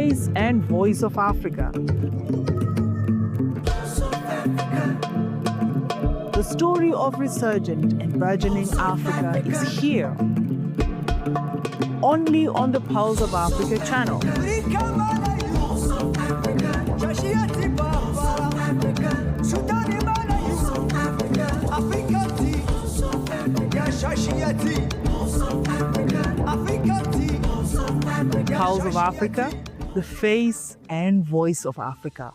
face and voice of Africa. The story of resurgent and burgeoning Africa is here, only on the Pulse of Africa channel. Pulse of Africa, the face and voice of Africa.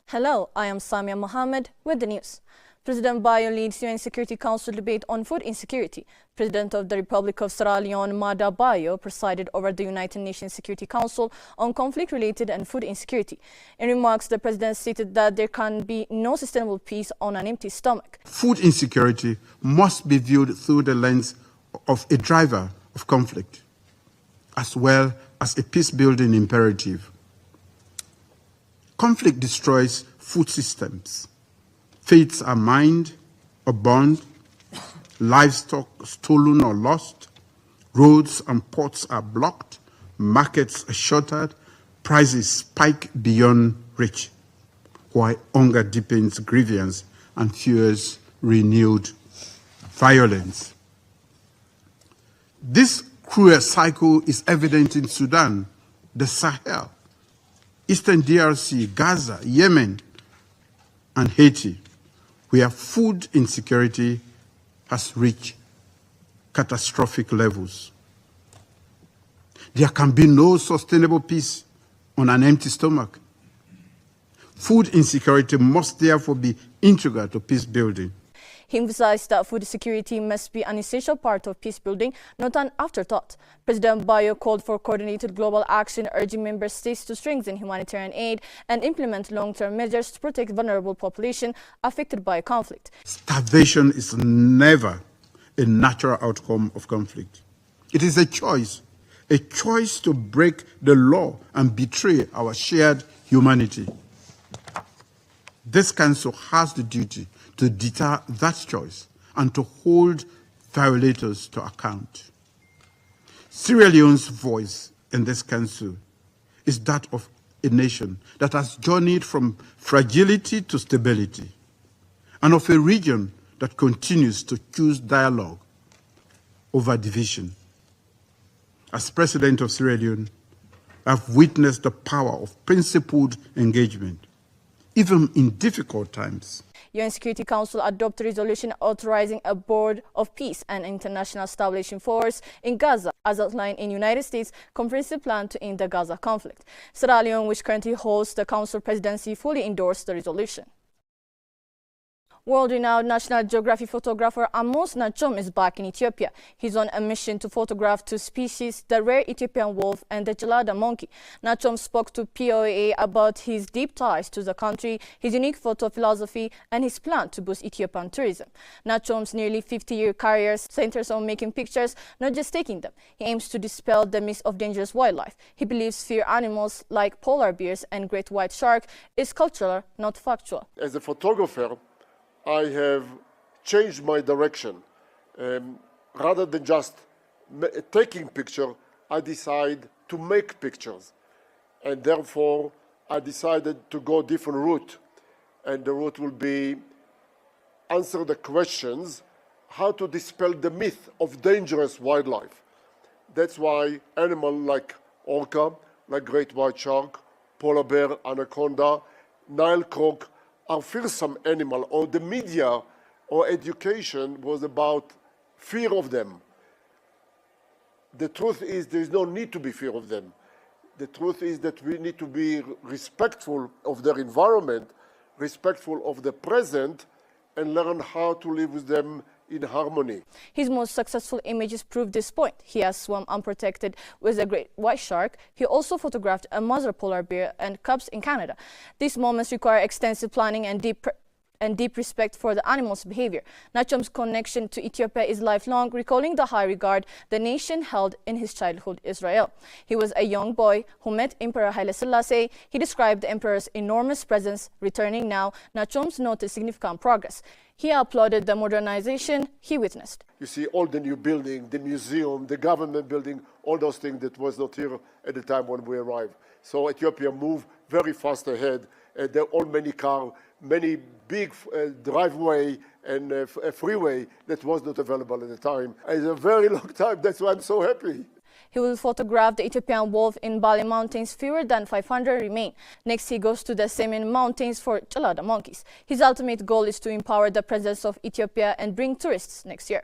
Hello, I am Samia Mohammed with the news. President Bayo leads UN Security Council debate on food insecurity. President of the Republic of Sierra Leone, Mada Bayo, presided over the United Nations Security Council on conflict-related and food insecurity. In remarks, the president stated that there can be no sustainable peace on an empty stomach. Food insecurity must be viewed through the lens of a driver of conflict, as well as a peace-building imperative. Conflict destroys food systems. Faiths are mined or burned, livestock stolen or lost, roads and ports are blocked, markets are shuttered, prices spike beyond reach, while hunger deepens grievance and fuels renewed violence. This cruel cycle is evident in Sudan, the Sahel, Eastern DRC, Gaza, Yemen, and Haiti, where food insecurity has reached catastrophic levels. There can be no sustainable peace on an empty stomach. Food insecurity must therefore be integral to peace building. He emphasized that food security must be an essential part of peace building, not an afterthought. President Bayo called for coordinated global action, urging member states to strengthen humanitarian aid and implement long-term measures to protect vulnerable populations affected by conflict. Starvation is never a natural outcome of conflict. It is a choice to break the law and betray our shared humanity. This council has the duty to deter that choice and to hold violators to account. Sierra Leone's voice in this council is that of a nation that has journeyed from fragility to stability, and of a region that continues to choose dialogue over division. As President of Sierra Leone, I've witnessed the power of principled engagement, even in difficult times. UN Security Council adopted a resolution authorizing a board of peace and international stabilization force in Gaza, as outlined in United States comprehensive plan to end the Gaza conflict. Sierra Leone, which currently holds the council presidency, fully endorsed the resolution. World-renowned National Geographic photographer Amos Nachom is back in Ethiopia. He's on a mission to photograph two species, the rare Ethiopian wolf and the gelada monkey. Nachom spoke to POA about his deep ties to the country, his unique photo philosophy, and his plan to boost Ethiopian tourism. Nachom's nearly 50-year career centers on making pictures, not just taking them. He aims to dispel the myth of dangerous wildlife. He believes fear animals like polar bears and great white shark is cultural, not factual. As a photographer, I have changed my direction. Rather than just taking pictures, I decide to make pictures. And therefore, I decided to go a different route. And the route will be answer the questions, how to dispel the myth of dangerous wildlife. That's why animals like orca, like great white shark, polar bear, anaconda, Nile croc, are fearsome animal, or the media or education was about fear of them. The truth is there is no need to be fear of them. The truth is that we need to be respectful of their environment, respectful of the present, and learn how to live with them in harmony. His most successful images prove this point. He has swum unprotected with a great white shark. He also photographed a mother polar bear and cubs in Canada. These moments require extensive planning and deep and deep respect for the animal's behavior. Nachom's connection to Ethiopia is lifelong, recalling the high regard the nation held in his childhood Israel. He was a young boy who met Emperor Haile Selassie. He described the emperor's enormous presence. Returning now, Nachom's noted significant progress. He applauded the modernization he witnessed. You see all the new building, the museum, the government building, all those things that was not here at the time when we arrived. So Ethiopia moved very fast ahead. There are all many cars, many big driveway and a freeway that was not available at the time. It's a very long time. That's why I'm so happy. He will photograph the Ethiopian wolf in Bali Mountains. Fewer than 500 remain. Next, he goes to the Semen Mountains for Chelada monkeys. His ultimate goal is to empower the presence of Ethiopia and bring tourists next year.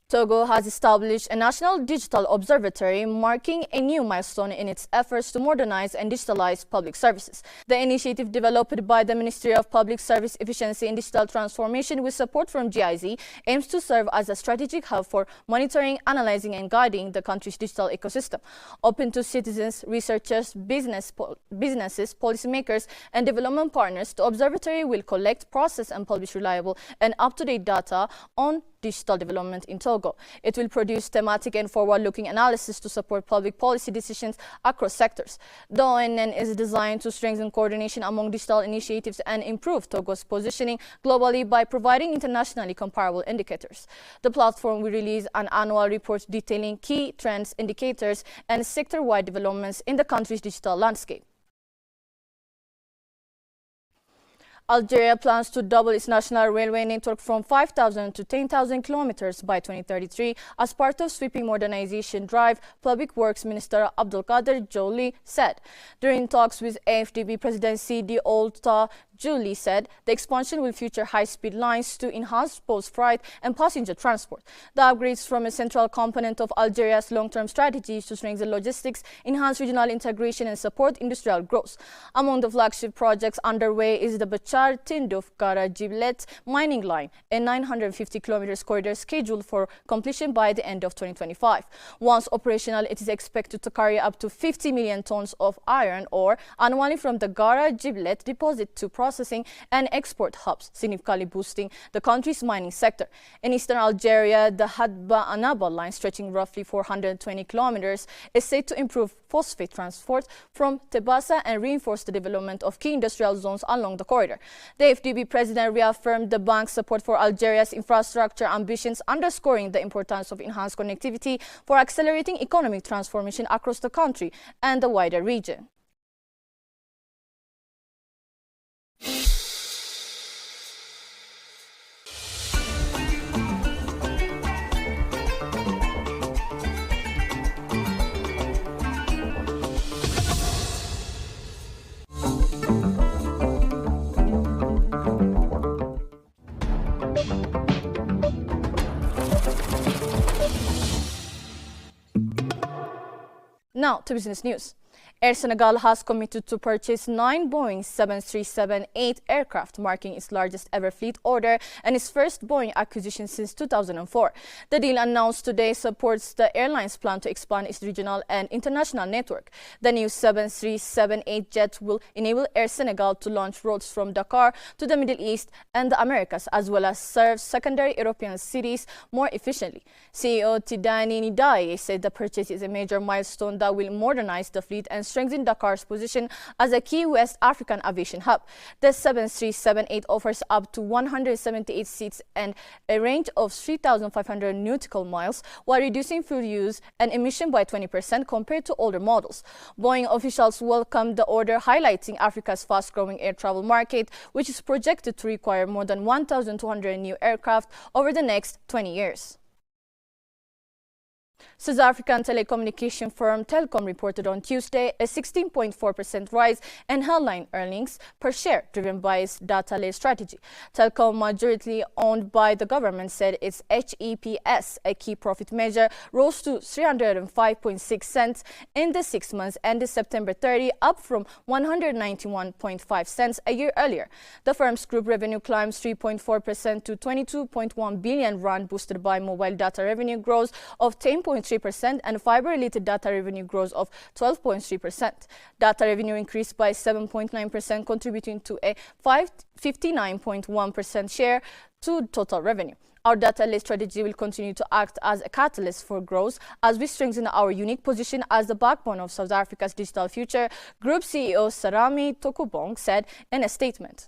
Togo has established a national digital observatory, marking a new milestone in its efforts to modernize and digitalize public services. The initiative, developed by the Ministry of Public Service Efficiency and Digital Transformation with support from GIZ, aims to serve as a strategic hub for monitoring, analyzing and guiding the country's digital ecosystem. Open to citizens, researchers, businesses, policymakers and development partners, the observatory will collect, process and publish reliable and up-to-date data on digital development in Togo. It will produce thematic and forward-looking analysis to support public policy decisions across sectors. The ONN is designed to strengthen coordination among digital initiatives and improve Togo's positioning globally by providing internationally comparable indicators. The platform will release an annual report detailing key trends, indicators, and sector-wide developments in the country's digital landscape. Algeria plans to double its national railway network from 5,000 to 10,000 kilometers by 2033 as part of sweeping modernization drive, Public Works Minister Abdelkader Jouli said. During talks with AFDB President Sidi Ould Jouli said the expansion will feature high-speed lines to enhance both freight and passenger transport. The upgrades form a central component of Algeria's long-term strategies to strengthen logistics, enhance regional integration and support industrial growth. Among the flagship projects underway is the Bachar Tindouf Gara Jiblet mining line, a 950 kilometers corridor scheduled for completion by the end of 2025. Once operational, it is expected to carry up to 50 million tons of iron ore annually from the Gara Jiblet deposit to processing and export hubs, significantly boosting the country's mining sector. In eastern Algeria, the Hadba-Anaba line, stretching roughly 420 kilometers, is said to improve phosphate transport from Tebasa and reinforce the development of key industrial zones along the corridor. The FDB president reaffirmed the bank's support for Algeria's infrastructure ambitions, underscoring the importance of enhanced connectivity for accelerating economic transformation across the country and the wider region. Now to business news. Air Sénégal has committed to purchase 9 Boeing 737-8 aircraft, marking its largest ever fleet order and its first Boeing acquisition since 2004. The deal announced today supports the airline's plan to expand its regional and international network. The new 737-8 jet will enable Air Sénégal to launch routes from Dakar to the Middle East and the Americas, as well as serve secondary European cities more efficiently. CEO Tidani Ndiaye said the purchase is a major milestone that will modernize the fleet and strengthen Dakar's position as a key West African aviation hub. The 737-8 offers up to 178 seats and a range of 3,500 nautical miles, while reducing fuel use and emission by 20% compared to older models. Boeing officials welcomed the order, highlighting Africa's fast-growing air travel market, which is projected to require more than 1,200 new aircraft over the next 20 years. South African telecommunication firm Telkom reported on Tuesday a 16.4% rise in headline earnings per share, driven by its data-led strategy. Telkom, majority owned by the government, said its HEPS, a key profit measure, rose to 305.6 cents in the 6 months ended September 30, up from 191.5 cents a year earlier. The firm's group revenue climbed 3.4% to 22.1 billion rand, boosted by mobile data revenue growth of 10.3% and fiber-related data revenue growth of 12.3%. Data revenue increased by 7.9%, contributing to a 59.1% share to total revenue. Our data-led strategy will continue to act as a catalyst for growth as we strengthen our unique position as the backbone of South Africa's digital future, Group CEO Sarami Tokubong said in a statement.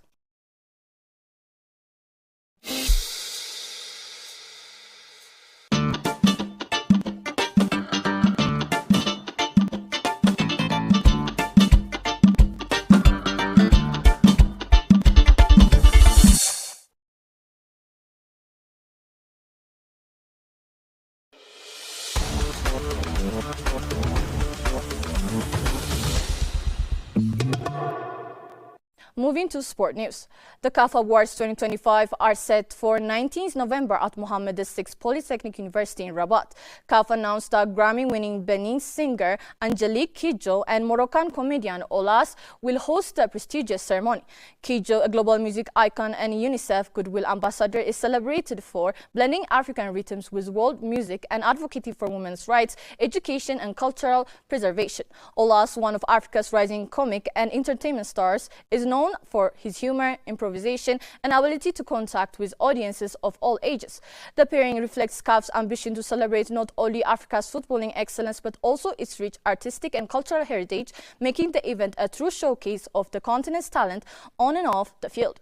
Moving to sport news. The CAF Awards 2025 are set for 19th November at Mohammed VI Polytechnic University in Rabat. CAF announced that Grammy-winning Benin singer Angelique Kidjo and Moroccan comedian Olas will host the prestigious ceremony. Kidjo, a global music icon and UNICEF Goodwill Ambassador, is celebrated for blending African rhythms with world music and advocating for women's rights, education and cultural preservation. Olas, one of Africa's rising comic and entertainment stars, is known for his humor, improvisation, and ability to contact with audiences of all ages. The pairing reflects CAF's ambition to celebrate not only Africa's footballing excellence but also its rich artistic and cultural heritage, making the event a true showcase of the continent's talent on and off the field.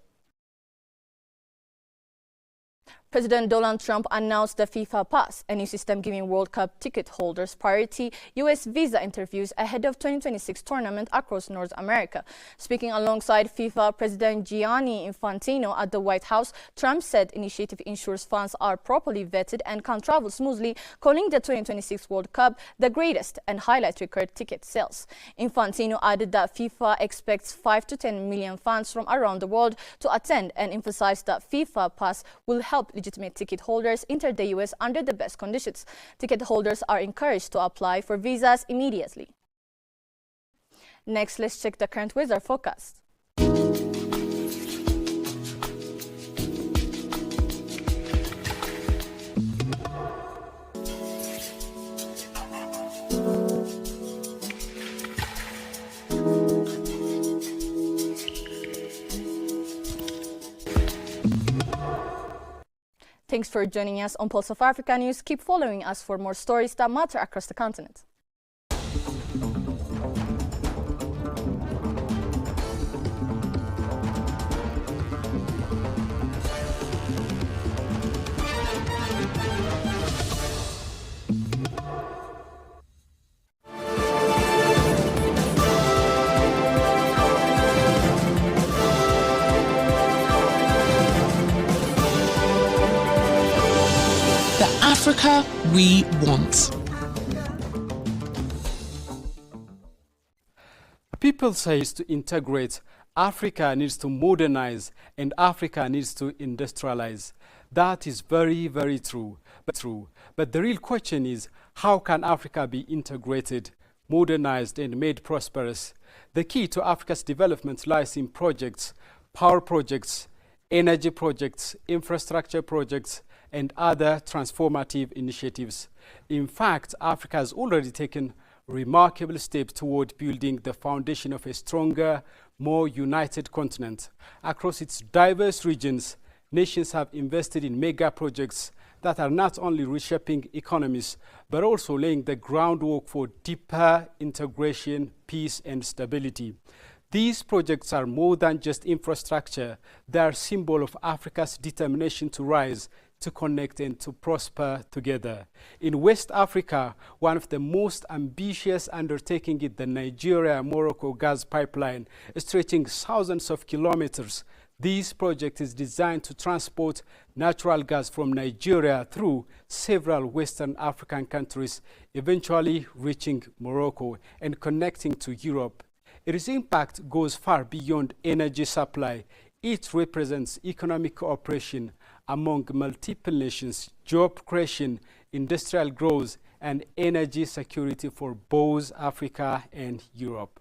President Donald Trump announced the FIFA Pass, a new system giving World Cup ticket holders priority U.S. visa interviews ahead of 2026 tournament across North America. Speaking alongside FIFA President Gianni Infantino at the White House, Trump said initiative ensures fans are properly vetted and can travel smoothly, calling the 2026 World Cup the greatest and highlight record ticket sales. Infantino added that FIFA expects 5 to 10 million fans from around the world to attend and emphasized that FIFA Pass will help legitimate ticket holders enter the U.S. under the best conditions. Ticket holders are encouraged to apply for visas immediately. Next, let's check the current weather forecast. Thanks for joining us on Pulse of Africa News. Keep following us for more stories that matter across the continent. Africa we want. People say it's to integrate, Africa needs to modernize, and Africa needs to industrialize. That is very, very true. But the real question is, how can Africa be integrated, modernized, and made prosperous? The key to Africa's development lies in projects, power projects, energy projects, infrastructure projects, and other transformative initiatives. In fact, Africa has already taken remarkable steps toward building the foundation of a stronger, more united continent. Across its diverse regions, nations have invested in mega projects that are not only reshaping economies, but also laying the groundwork for deeper integration, peace, and stability. These projects are more than just infrastructure. They are a symbol of Africa's determination to rise, to connect, and to prosper together. In West Africa, one of the most ambitious undertakings is the Nigeria-Morocco gas pipeline, stretching thousands of kilometers. This project is designed to transport natural gas from Nigeria through several Western African countries, eventually reaching Morocco and connecting to Europe. Its impact goes far beyond energy supply. It represents economic cooperation among multiple nations, job creation, industrial growth, and energy security for both Africa and Europe.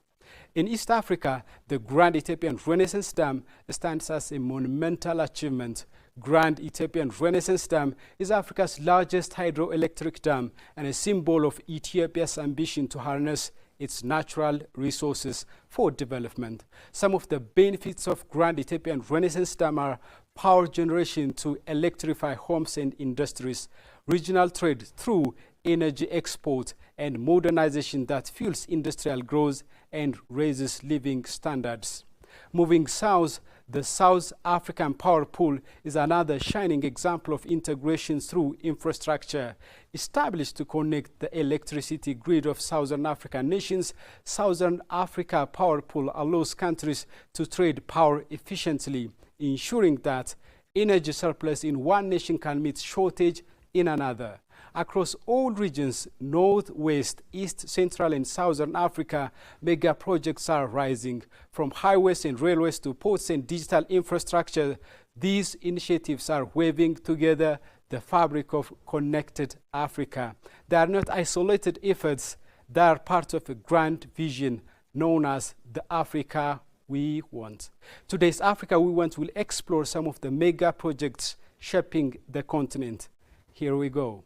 In East Africa, the Grand Ethiopian Renaissance Dam stands as a monumental achievement. Grand Ethiopian Renaissance Dam is Africa's largest hydroelectric dam and a symbol of Ethiopia's ambition to harness its natural resources for development. Some of the benefits of Grand Ethiopian Renaissance Dam are power generation to electrify homes and industries, regional trade through energy export, and modernization that fuels industrial growth and raises living standards. Moving south, the South African Power Pool is another shining example of integration through infrastructure. Established to connect the electricity grid of Southern African nations, Southern Africa Power Pool allows countries to trade power efficiently, ensuring that energy surplus in one nation can meet shortage in another. Across all regions, North, West, East, Central, and Southern Africa, mega projects are rising. From highways and railways to ports and digital infrastructure, these initiatives are weaving together the fabric of connected Africa. They are not isolated efforts. They are part of a grand vision known as the Africa we want. Today's Africa we want will explore some of the mega projects shaping the continent. Here we go.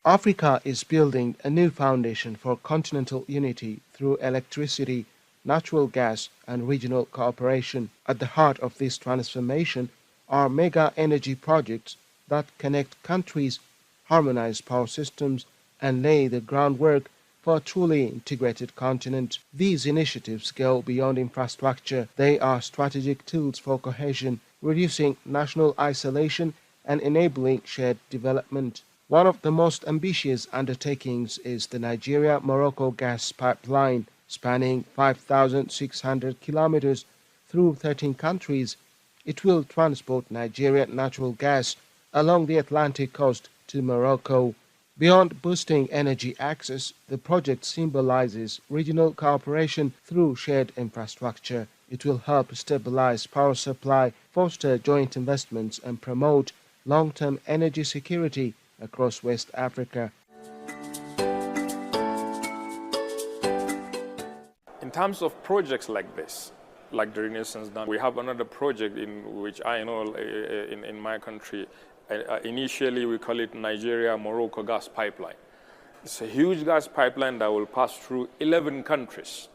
Africa is building a new foundation for continental unity through electricity, natural gas, and regional cooperation. At the heart of this transformation are mega energy projects that connect countries, harmonize power systems, and lay the groundwork for a truly integrated continent. These initiatives go beyond infrastructure. They are strategic tools for cohesion, reducing national isolation and enabling shared development. One of the most ambitious undertakings is the Nigeria-Morocco gas pipeline, spanning 5,600 kilometers through 13 countries. It will transport Nigerian natural gas along the Atlantic coast to Morocco. Beyond boosting energy access, the project symbolizes regional cooperation through shared infrastructure. It will help stabilize power supply, foster joint investments, and promote long-term energy security across West Africa. In terms of projects like this, like the Renaissance Dam, we have another project in which I know in my country. Initially, we call it Nigeria-Morocco gas pipeline. It's a huge gas pipeline that will pass through 11 countries.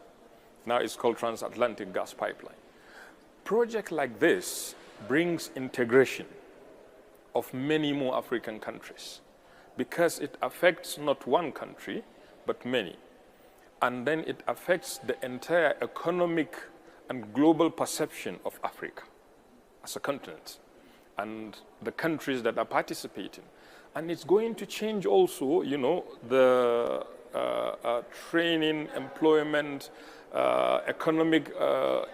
Now it's called transatlantic gas pipeline. Project like this brings integration of many more African countries because it affects not one country, but many. And then it affects the entire economic and global perception of Africa as a continent and the countries that are participating. And it's going to change also, you know, the training, employment, economic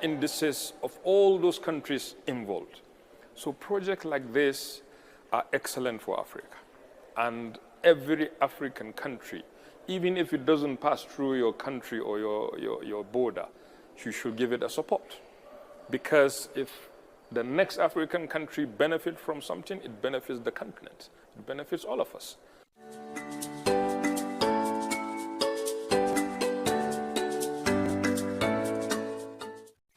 indices of all those countries involved. So projects like this are excellent for Africa. And every African country, even if it doesn't pass through your country or your border, you should give it a support. Because if the next African country benefits from something, it benefits the continent. It benefits all of us.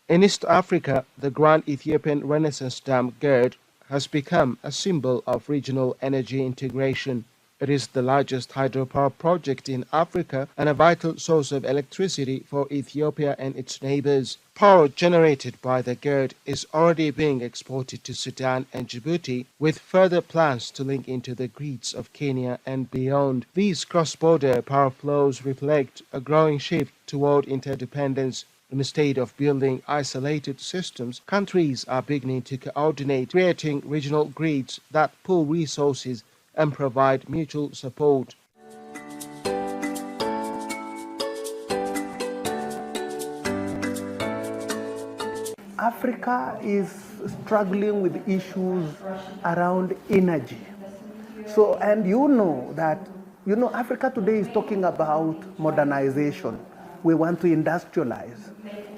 In East Africa, the Grand Ethiopian Renaissance Dam GERD has become a symbol of regional energy integration. It is the largest hydropower project in Africa and a vital source of electricity for Ethiopia and its neighbors. Power generated by the GERD is already being exported to Sudan and Djibouti, with further plans to link into the grids of Kenya and beyond. These cross-border power flows reflect a growing shift toward interdependence. Instead of building isolated systems, countries are beginning to coordinate, creating regional grids that pool resources and provide mutual support. Africa is struggling with issues around energy. So, and you know that, Africa today is talking about modernization. We want to industrialize.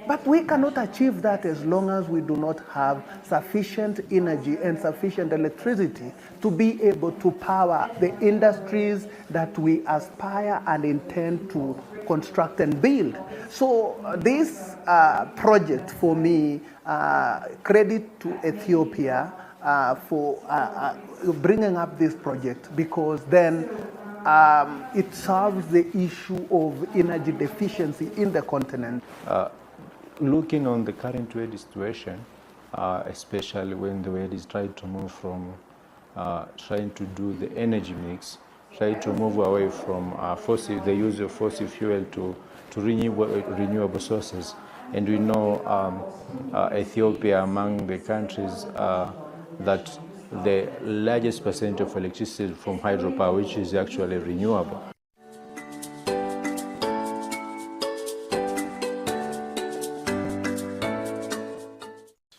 But we cannot achieve that as long as we do not have sufficient energy and sufficient electricity to be able to power the industries that we aspire and intend to construct and build. So this project for me, credit to Ethiopia for bringing up this project, because then it solves the issue of energy deficiency in the continent. Looking on the current trade situation, especially when the world is trying to move from trying to do the energy mix, trying to move away from the use of fossil fuel to renewable sources. And we know Ethiopia among the countries that the largest percent of electricity from hydropower, which is actually renewable.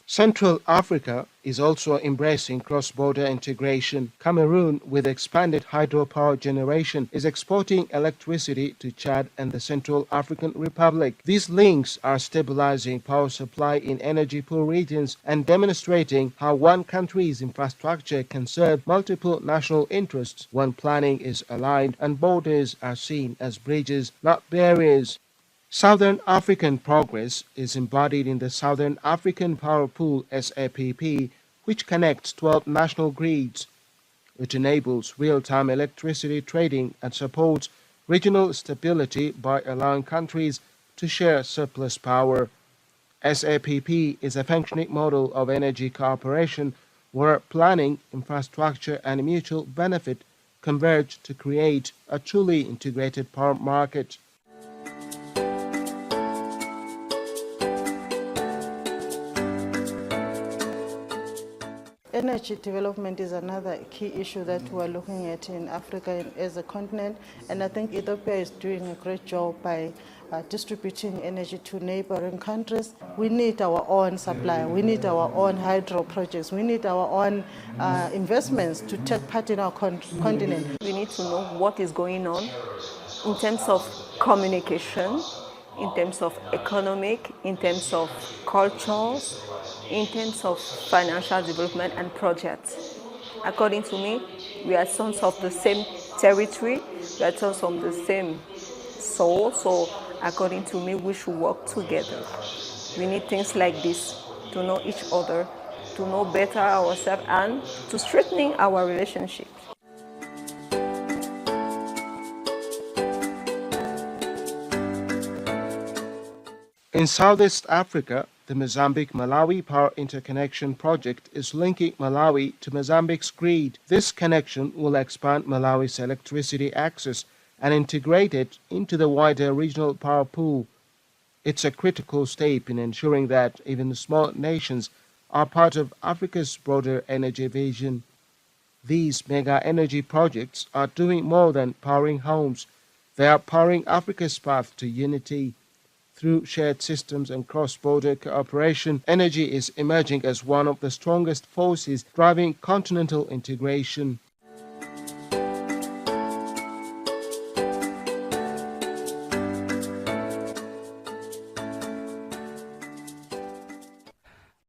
Central Africa is also embracing cross-border integration. Cameroon, with expanded hydropower generation, is exporting electricity to Chad and the Central African Republic. These links are stabilizing power supply in energy-poor regions and demonstrating how one country's infrastructure can serve multiple national interests when planning is aligned and borders are seen as bridges, not barriers. Southern African progress is embodied in the Southern African Power Pool SAPP, which connects 12 national grids. It enables real-time electricity trading and supports regional stability by allowing countries to share surplus power. SAPP is a functioning model of energy cooperation where planning, infrastructure, and mutual benefit converge to create a truly integrated power market. Energy development is another key issue that we're looking at in Africa as a continent, and I think Ethiopia is doing a great job by distributing energy to neighboring countries. We need our own supply, we need our own hydro projects, we need our own investments to take part in our continent. We need to know what is going on in terms of communication, in terms of economic, in terms of cultures, in terms of financial development and projects. According to me, we are sons of the same territory, we are sons of the same soul, so according to me, we should work together. We need things like this to know each other, to know better ourselves, and to strengthen our relationship. In Southeast Africa, the Mozambique-Malawi Power Interconnection Project is linking Malawi to Mozambique's grid. This connection will expand Malawi's electricity access and integrate it into the wider regional power pool. It's a critical step in ensuring that even small nations are part of Africa's broader energy vision. These mega energy projects are doing more than powering homes. They are powering Africa's path to unity. Through shared systems and cross-border cooperation, energy is emerging as one of the strongest forces driving continental integration.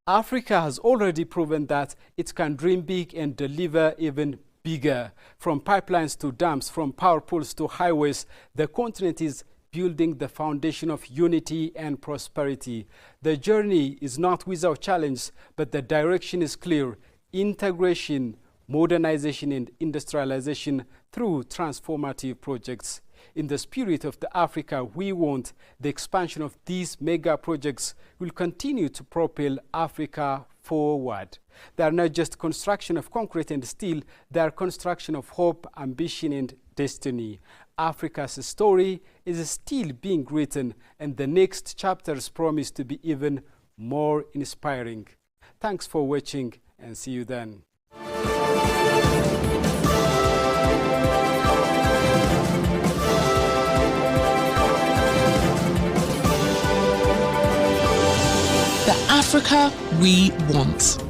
Africa has already proven that it can dream big and deliver even bigger. From pipelines to dams, from power pools to highways, the continent is building the foundation of unity and prosperity. The journey is not without challenge, but the direction is clear: integration, modernization, and industrialization through transformative projects. In the spirit of the Africa we want, the expansion of these mega projects will continue to propel Africa forward. They are not just construction of concrete and steel, they are construction of hope, ambition, and destiny. Africa's story is still being written, and the next chapters promise to be even more inspiring. Thanks for watching, and see you then. The Africa we want.